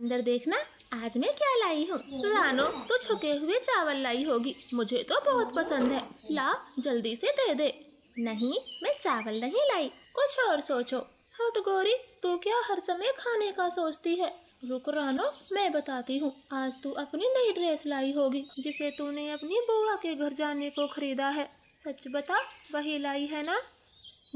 अंदर देखना आज मैं क्या लाई हूँ। रानो तो छुके हुए चावल लाई होगी, मुझे तो बहुत पसंद है, ला जल्दी से दे दे। नहीं, मैं चावल नहीं लाई, कुछ और सोचो। हट गौरी, तू क्या हर समय खाने का सोचती है। रुक रानो, मैं बताती हूँ। आज तू अपनी नई ड्रेस लाई होगी जिसे तूने अपनी बुआ के घर जाने को खरीदा है। सच बता, वही लाई है ना?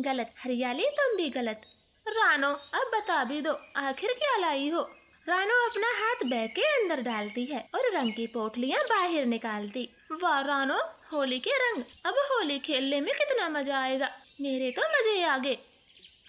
गलत हरियाली, तुम भी गलत। रानो अब बता भी दो, आखिर क्या लाई हो। रानो अपना हाथ बैग के अंदर डालती है और रंग की पोटलियाँ बाहर निकालती। वाह रानो, होली के रंग, अब होली खेलने में कितना मजा आएगा। मेरे तो मजे आ गए।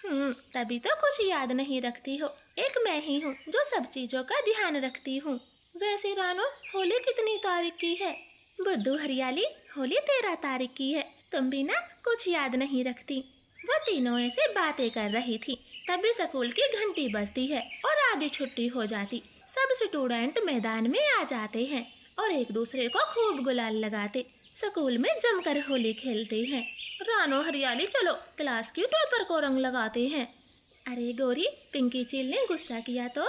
तभी तो कुछ याद नहीं रखती हो। एक मैं ही हूँ जो सब चीजों का ध्यान रखती हूँ। वैसे रानो, होली कितनी तारीख की है? बुद्धू हरियाली, होली 13 तारीख की है। तुम भी ना कुछ याद नहीं रखती। वो तीनों ऐसे बातें कर रही थी, तभी स्कूल की घंटी बजती है और आधी छुट्टी हो जाती। सब स्टूडेंट मैदान में आ जाते हैं और एक दूसरे को खूब गुलाल लगाते स्कूल में जमकर होली खेलते हैं। रानो हरियाली, चलो क्लास की टॉपर को रंग लगाते हैं। अरे गौरी, पिंकी चील ने गुस्सा किया तो?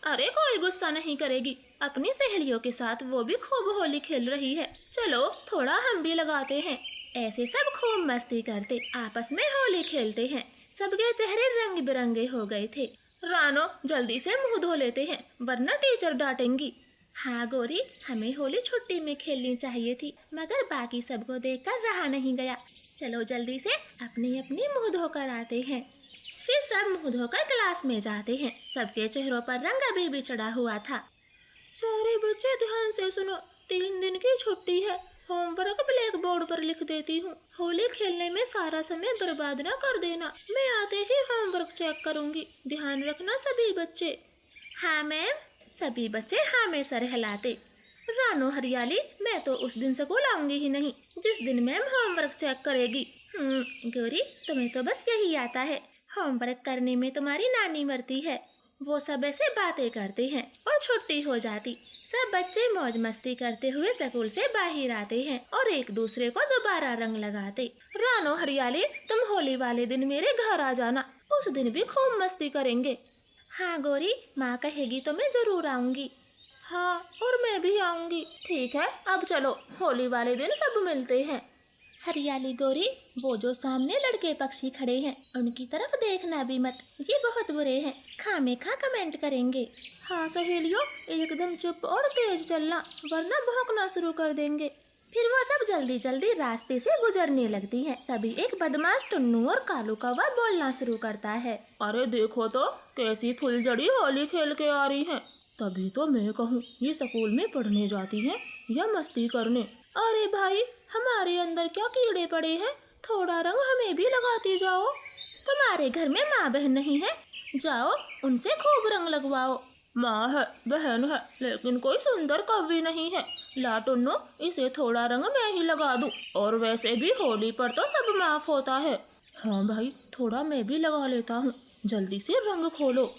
अरे कोई गुस्सा नहीं करेगी, अपनी सहेलियों के साथ वो भी खूब होली खेल रही है। चलो थोड़ा हम भी लगाते हैं। ऐसे सब खूब मस्ती करते आपस में होली खेलते हैं। सबके चेहरे रंग बिरंगे हो गए थे। रानो, जल्दी से मुंह धो लेते हैं वरना टीचर डांटेंगी। हाँ गौरी, हमें होली छुट्टी में खेलनी चाहिए थी, मगर बाकी सबको देखकर रहा नहीं गया। चलो जल्दी से अपनी अपनी मुंह धोकर आते हैं। फिर सब मुंह धोकर क्लास में जाते हैं। सबके चेहरों पर रंग अभी भी चढ़ा हुआ था। सारे बच्चे ध्यान से सुनो, 3 दिन की छुट्टी है। होमवर्क ब्लैक बोर्ड पर लिख देती हूँ। होली खेलने में सारा समय बर्बाद न कर देना। मैं आते ही होमवर्क चेक करूँगी, ध्यान रखना सभी बच्चे। हाँ मैम। सभी बच्चे हाँ में सर हिलाते। रानो हरियाली, मैं तो उस दिन स्कूल आऊंगी ही नहीं जिस दिन मैम होमवर्क चेक करेगी। गौरी, तुम्हें तो बस यही आता है, होमवर्क करने में तुम्हारी नानी मरती है। वो सब ऐसे बातें करते हैं और छुट्टी हो जाती। सब बच्चे मौज मस्ती करते हुए स्कूल से बाहर आते हैं और एक दूसरे को दोबारा रंग लगाते। रानो हरियाली, तुम होली वाले दिन मेरे घर आ जाना, उस दिन भी खूब मस्ती करेंगे। हाँ गौरी, माँ कहेगी तो मैं जरूर आऊंगी। हाँ, और मैं भी आऊंगी। ठीक है, अब चलो होली वाले दिन सब मिलते हैं। हरियाली गौरी, वो जो सामने लड़के पक्षी खड़े हैं उनकी तरफ देखना भी मत, ये बहुत बुरे हैं, खामेखा कमेंट करेंगे। हाँ सहेलियों, एकदम चुप और तेज चलना वरना भौंकना शुरू कर देंगे। फिर वो सब जल्दी जल्दी रास्ते से गुजरने लगती हैं। तभी एक बदमाश टुन्नू और कालू कौवा बोलना शुरू करता है। अरे देखो तो कैसी फुलझड़ी होली खेल के आ रही है। तभी तो मैं कहूँ ये स्कूल में पढ़ने जाती है या मस्ती करने। अरे भाई, हमारे अंदर क्या कीड़े पड़े हैं, थोड़ा रंग हमें भी लगाती जाओ। तुम्हारे घर में माँ बहन नहीं है, जाओ उनसे खूब रंग लगवाओ। माँ है, बहन है, लेकिन कोई सुंदर कवि नहीं है। ला टुन्नू, इसे थोड़ा रंग मैं ही लगा दूं। और वैसे भी होली पर तो सब माफ होता है। हाँ भाई, थोड़ा मैं भी लगा लेता हूँ, जल्दी से रंग खोलो।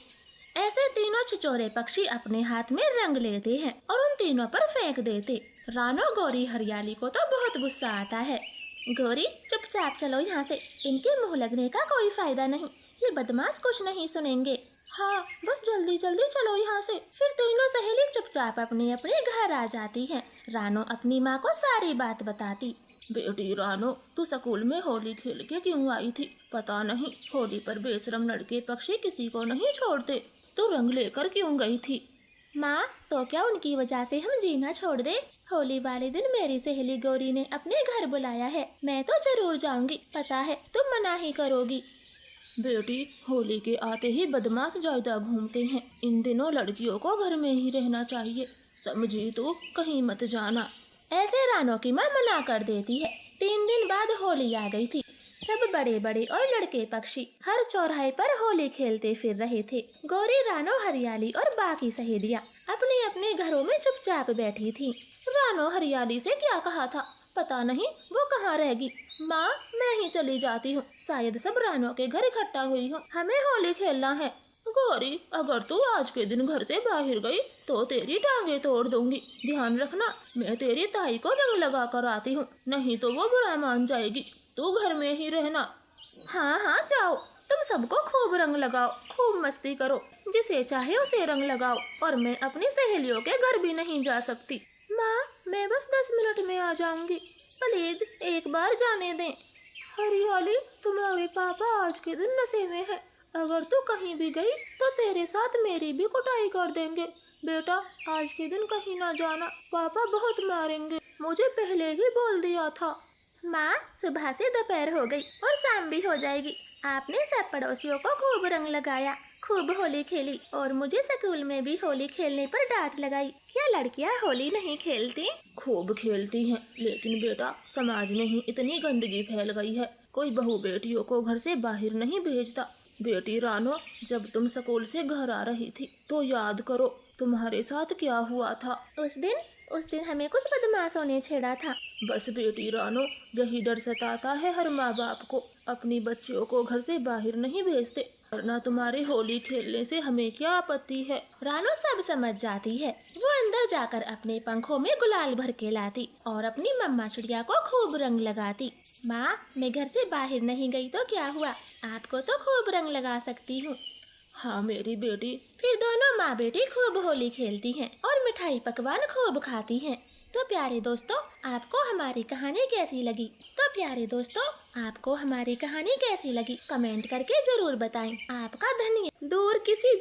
ऐसे तीनों छिछोरे पक्षी अपने हाथ में रंग लेते हैं और उन तीनों पर फेंक देते। रानो, गौरी, हरियाली को तो बहुत गुस्सा आता है। गौरी, चुपचाप चलो यहाँ से, इनके मुंह लगने का कोई फायदा नहीं, ये बदमाश कुछ नहीं सुनेंगे। हाँ, बस जल्दी जल्दी चलो यहाँ से। फिर तीनों सहेली चुपचाप अपने अपने घर आ जाती हैं। रानो अपनी माँ को सारी बात बताती। बेटी रानो, तू स्कूल में होली खेल के क्यों आई थी? पता नहीं, होली पर बेशरम लड़के पक्षी किसी को नहीं छोड़ते। तू रंग लेकर क्यों गई थी? माँ, तो क्या उनकी वजह से हम जीना छोड़ दे? होली वाले दिन मेरी सहेली गौरी ने अपने घर बुलाया है, मैं तो जरूर जाऊंगी, पता है तुम मना ही करोगी। बेटी, होली के आते ही बदमाश ज्यादा घूमते हैं, इन दिनों लड़कियों को घर में ही रहना चाहिए, समझी तू, कहीं मत जाना। ऐसे रानो की माँ मना कर देती है। 3 दिन बाद होली आ गई थी। सब बड़े बड़े और लड़के पक्षी हर चौराहे पर होली खेलते फिर रहे थे। गौरी, रानो, हरियाली और बाकी सहेलियाँ अपने अपने घरों में चुपचाप बैठी थी। रानो हरियाली से क्या कहा था, पता नहीं वो कहाँ रहेगी। माँ, मैं ही चली जाती हूँ, शायद सब रानो के घर इकट्ठा हुई हो, हमें होली खेलना है। गौरी, अगर तू आज के दिन घर से बाहर गई तो तेरी टांगे तोड़ दूंगी, ध्यान रखना। मैं तेरी ताई को रंग लगा कर आती हूँ, नहीं तो वो बुरा मान जाएगी, तू घर में ही रहना। हाँ हाँ जाओ, तुम सबको खूब रंग लगाओ, खूब मस्ती करो, जिसे चाहे उसे रंग लगाओ और मैं अपनी सहेलियों के घर भी नहीं जा सकती। माँ, मैं बस 10 मिनट में आ जाऊंगी, प्लीज एक बार जाने दें। हरियाली, तुम्हारे पापा आज के दिन नशे में है। अगर तू कहीं भी गई तो तेरे साथ मेरी भी कुटाई कर देंगे। बेटा, आज के दिन कहीं ना जाना, पापा बहुत मारेंगे। मुझे पहले ही बोल दिया था। माँ, सुबह से दोपहर हो गई और शाम भी हो जाएगी। आपने सब पड़ोसियों को खूब रंग लगाया, खूब होली खेली और मुझे स्कूल में भी होली खेलने पर डांट लगाई। क्या लड़कियाँ होली नहीं खेलती? खूब खेलती हैं, लेकिन बेटा समाज में ही इतनी गंदगी फैल गई है, कोई बहू बेटियों को घर से बाहर नहीं भेजता। बेटी रानो, जब तुम स्कूल से घर आ रही थी तो याद करो तुम्हारे साथ क्या हुआ था। उस दिन हमें कुछ बदमाशों ने छेड़ा था। बस बेटी रानो, यही डर सताता है हर माँ बाप को, अपनी बच्चियों को घर से बाहर नहीं भेजते, वरना तुम्हारे होली खेलने से हमें क्या आपत्ति है। रानो सब समझ जाती है। वो अंदर जाकर अपने पंखों में गुलाल भर के लाती और अपनी मम्मा चिड़िया को खूब रंग लगाती। माँ, मैं घर से बाहर नहीं गई तो क्या हुआ, आपको तो खूब रंग लगा सकती हूँ। हाँ मेरी बेटी। फिर दोनों माँ बेटी खूब होली खेलती हैं और मिठाई पकवान खूब खाती हैं। तो प्यारे दोस्तों, आपको हमारी कहानी कैसी लगी? कमेंट करके जरूर बताएं। आपका धन्यवाद। दूर किसी